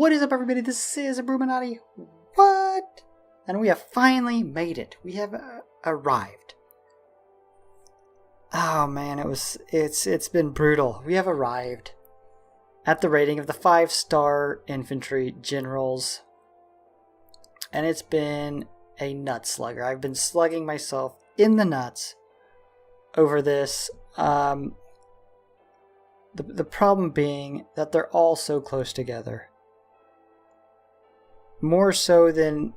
What is up, everybody? This is Bruchminati. What? And we have finally made it. We have arrived. Oh man, it's been brutal. We have arrived at the rating of the 5-star infantry generals, and it's been a nut slugger. I've been slugging myself in the nuts over this. The problem being that they're all so close together. More so than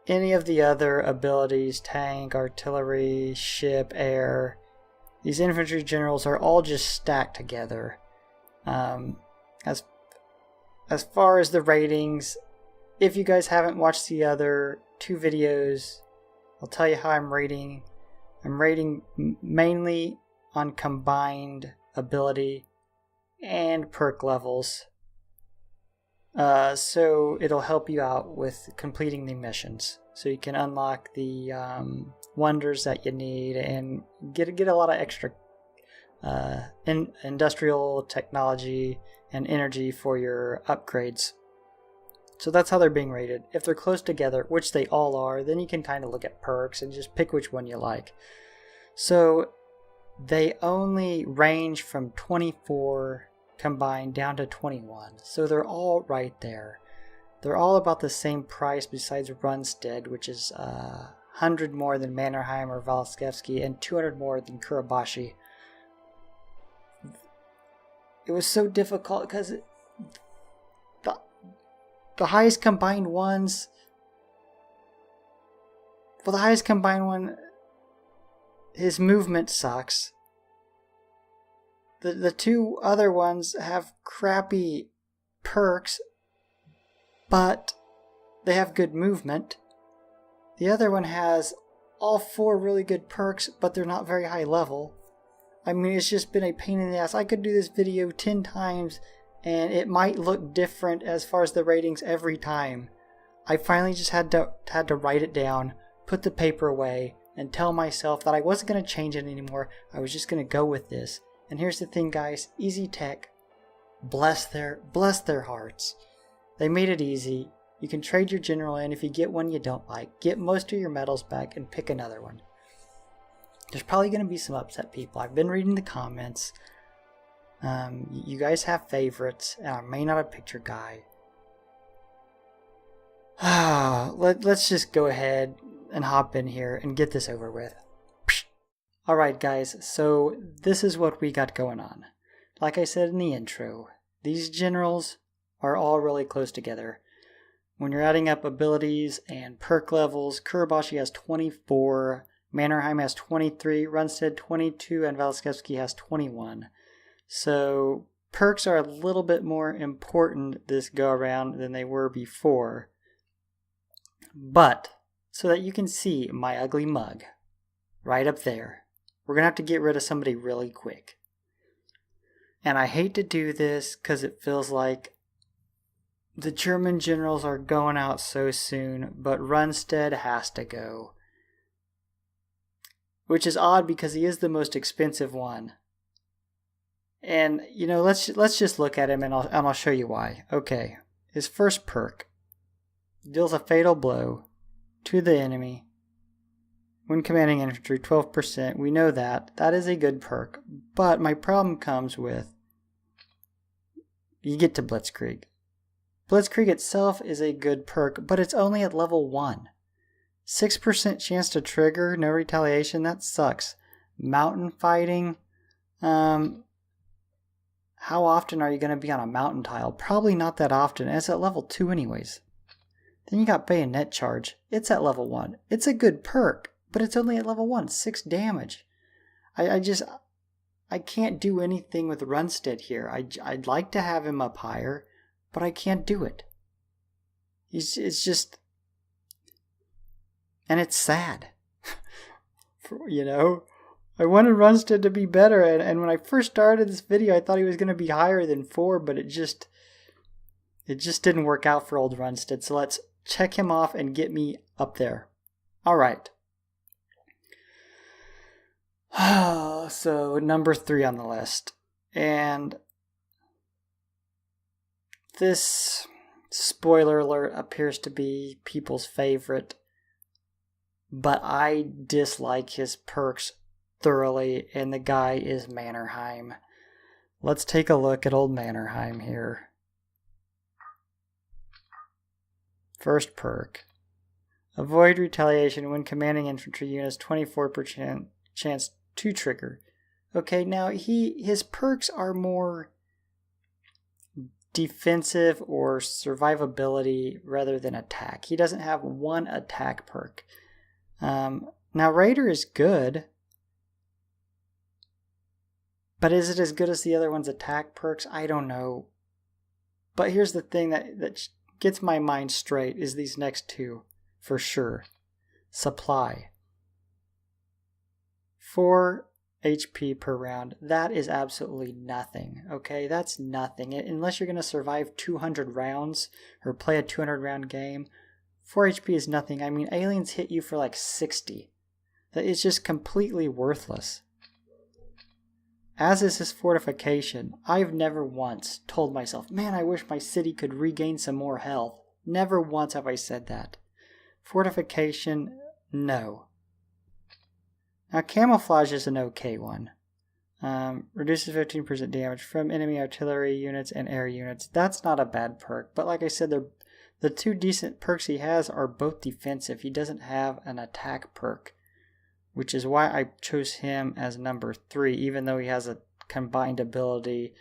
any of the other abilities, tank, artillery, ship, air. These infantry generals are all just stacked together. As far as the ratings, if you guys haven't watched the other 2 videos, I'll tell you how I'm rating. I'm rating mainly on combined ability and perk levels. So it'll help you out with completing the missions. So you can unlock the wonders that you need and get a lot of extra industrial technology and energy for your upgrades. So that's how they're being rated. If they're close together, which they all are, then you can kind of look at perks and just pick which one you like. So they only range from 24 combined down to 21. So they're all right there. They're all about the same price besides Rundstedt, which is 100 more than Mannerheim or Valskevsky and 200 more than Kurabashi. It was so difficult because the highest combined ones, well, the highest combined one, his movement sucks. The 2 other ones have crappy perks, but they have good movement. The other one has all 4 really good perks, but they're not very high level. I mean, it's just been a pain in the ass. I could do this video 10 times, and it might look different as far as the ratings every time. I finally just had to write it down, put the paper away, and tell myself that I wasn't going to change it anymore. I was just going to go with this. And here's the thing, guys. Easy Tech, bless their hearts. They made it easy. You can trade your general in if you get one you don't like. Get most of your medals back and pick another one. There's probably going to be some upset people. I've been reading the comments. You guys have favorites, and I may not have picked your guy. Let's just go ahead and hop in here and get this over with. Alright guys, so this is what we got going on. Like I said in the intro, these generals are all really close together. When you're adding up abilities and perk levels, Kurabashi has 24, Mannerheim has 23, Rundstedt 22, and Valskevsky has 21. So perks are a little bit more important this go around than they were before. But, so that you can see my ugly mug, right up there, we're going to have to get rid of somebody really quick. And I hate to do this because it feels like the German generals are going out so soon, but Rundstedt has to go. Which is odd because he is the most expensive one. And, you know, let's just look at him and I'll show you why. Okay, his first perk deals a fatal blow to the enemy. When commanding infantry, 12%. We know that. That is a good perk. But my problem comes with, you get to Blitzkrieg. Blitzkrieg itself is a good perk, but it's only at level 1. 6% chance to trigger, no retaliation, that sucks. Mountain fighting, how often are you going to be on a mountain tile? Probably not that often. It's at level 2 anyways. Then you got bayonet charge. It's at level 1. It's a good perk, but it's only at level 1, 6 damage. I can't do anything with Rundstedt here. I'd like to have him up higher, but I can't do it. It's just... And it's sad. You know? I wanted Rundstedt to be better, and when I first started this video, I thought he was going to be higher than 4, but it just didn't work out for old Rundstedt. So let's check him off and get me up there. Alright. So, number 3 on the list. And this spoiler alert, appears to be people's favorite. But I dislike his perks thoroughly, and the guy is Mannerheim. Let's take a look at old Mannerheim here. First perk. Avoid retaliation when commanding infantry units, 24% chance to trigger. Okay, now his perks are more defensive or survivability rather than attack. He doesn't have one attack perk. Now Raider is good, but is it as good as the other one's attack perks? I don't know. But here's the thing that gets my mind straight is these next two, for sure. Supply. 4 HP per round. That is absolutely nothing, okay? That's nothing. Unless you're going to survive 200 rounds or play a 200 round game, 4 HP is nothing. I mean, aliens hit you for like 60. That is just completely worthless. As is his fortification. I've never once told myself, man, I wish my city could regain some more health. Never once have I said that. Fortification, no. Now, camouflage is an okay one. Reduces 15% damage from enemy artillery units and air units. That's not a bad perk, but like I said, the two decent perks he has are both defensive. He doesn't have an attack perk, which is why I chose him as number 3, even though he has a combined ability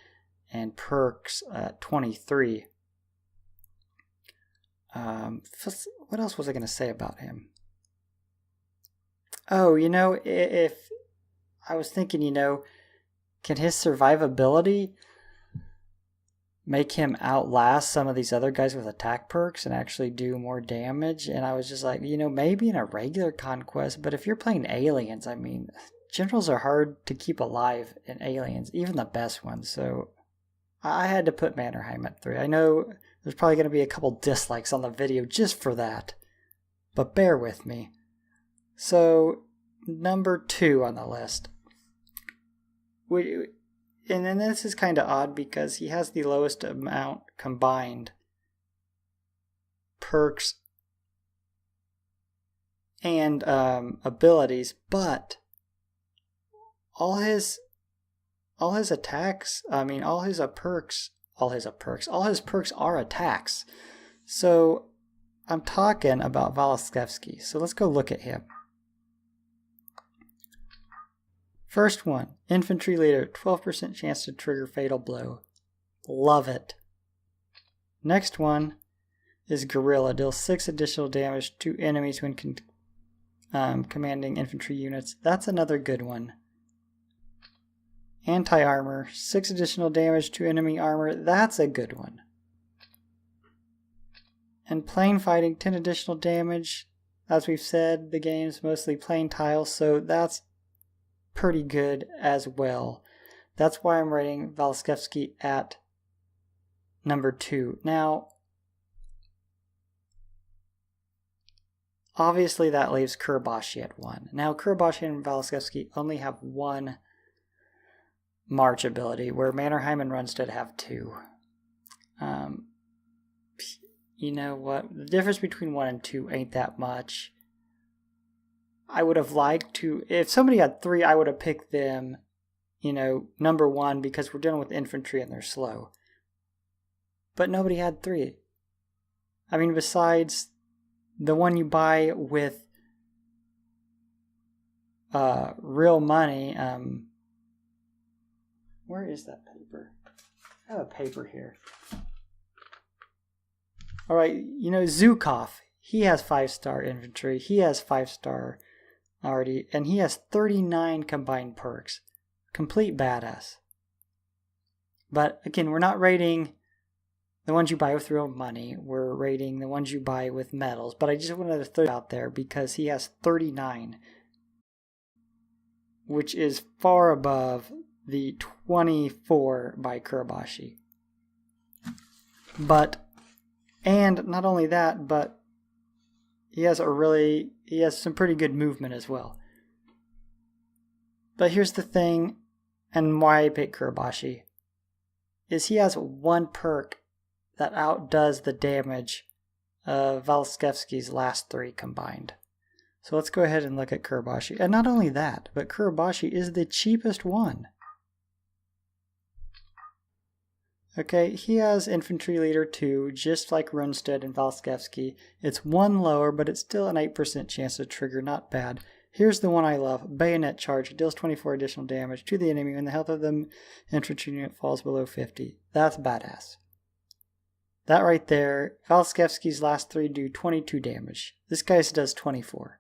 and perks at 23. What else was I going to say about him? Oh, if I was thinking, can his survivability make him outlast some of these other guys with attack perks and actually do more damage? And I was just like, maybe in a regular conquest, but if you're playing aliens, I mean, generals are hard to keep alive in aliens, even the best ones. So I had to put Mannerheim at 3. I know there's probably going to be a couple dislikes on the video just for that, but bear with me. So, number 2 on the list. And then this is kind of odd because he has the lowest amount combined perks and abilities, but all his attacks, all his perks are attacks. So I'm talking about Vatutin. So let's go look at him. First one, infantry leader, 12% chance to trigger fatal blow. Love it. Next one is guerrilla, deals 6 additional damage to enemies when commanding infantry units. That's another good one. Anti-armor, 6 additional damage to enemy armor. That's a good one. And plane fighting, 10 additional damage. As we've said, the game's mostly plane tiles, so that's pretty good as well. That's why I'm rating Vatutin at number 2. Now, obviously that leaves Kurabashi at 1. Now, Kurabashi and Vatutin only have 1 march ability, where Mannerheim and Rundstedt have 2. You know what? The difference between 1 and 2 ain't that much. I would have liked to, if somebody had 3, I would have picked them, number 1, because we're dealing with infantry and they're slow. But nobody had 3. I mean, besides the one you buy with real money, where is that paper? I have a paper here. Alright, Zukov, he has 5-star infantry, he has 5-star already, and he has 39 combined perks. Complete badass. But again, we're not rating the ones you buy with real money, we're rating the ones you buy with medals, but I just wanted to throw it out there because he has 39, which is far above the 24 by Kurabashi. And not only that, but he has some pretty good movement as well. But here's the thing, and why I picked Kurabashi, is he has 1 perk that outdoes the damage of Valskevsky's last 3 combined. So let's go ahead and look at Kurobashi. And not only that, but Kurobashi is the cheapest one. Okay, he has Infantry Leader 2, just like Rundstedt and Valskevsky. It's 1 lower, but it's still an 8% chance to trigger, not bad. Here's the one I love, Bayonet Charge. It deals 24 additional damage to the enemy when the health of the infantry unit falls below 50. That's badass. That right there, Valskevsky's last 3 do 22 damage. This guy's does 24.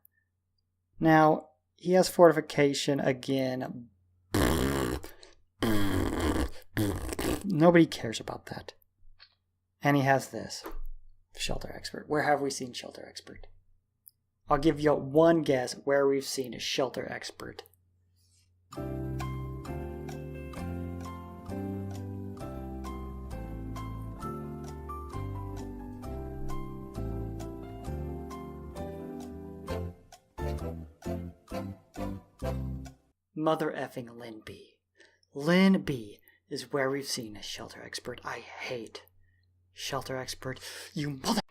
Now, he has Fortification again. Nobody cares about that. And he has this. Shelter Expert. Where have we seen Shelter Expert? I'll give you one guess where we've seen a Shelter Expert. Mother effing Lin B. Lin B is where we've seen a Shelter Expert. I hate Shelter Expert. You mother...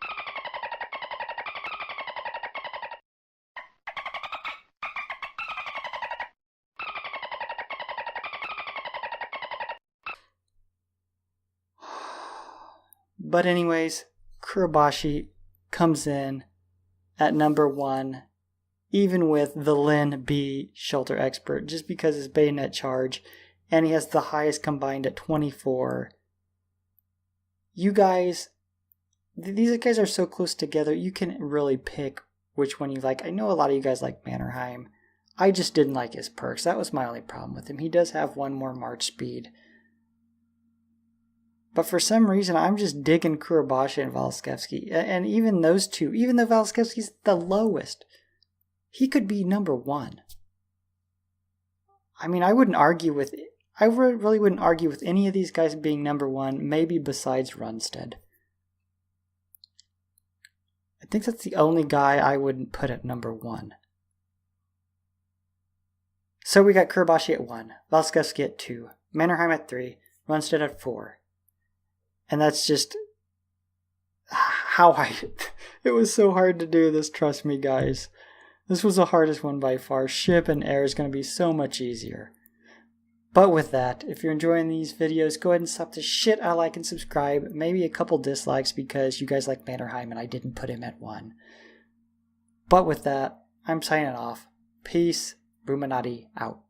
But anyways, Kurobashi comes in at number 1, even with the Lin B Shelter Expert, just because his Bayonet Charge, and he has the highest combined at 24. You guys, these guys are so close together, you can really pick which one you like. I know a lot of you guys like Mannerheim. I just didn't like his perks. That was my only problem with him. He does have 1 more march speed. But for some reason, I'm just digging Kurobashi and Valskevsky. And even those two, even though Valskevsky's the lowest, he could be number 1. I mean, I really wouldn't argue with any of these guys being number 1, maybe besides Rundstedt. I think that's the only guy I wouldn't put at number 1. So we got Kurobashi at 1, Valskevsky at 2, Mannerheim at 3, Rundstedt at 4. And that's just how it was so hard to do this, trust me guys. This was the hardest one by far. Ship and air is going to be so much easier. But with that, if you're enjoying these videos, go ahead and slap the shit out of like and subscribe. Maybe a couple dislikes because you guys like Mannerheim and I didn't put him at 1. But with that, I'm signing off. Peace. Bruchminati out.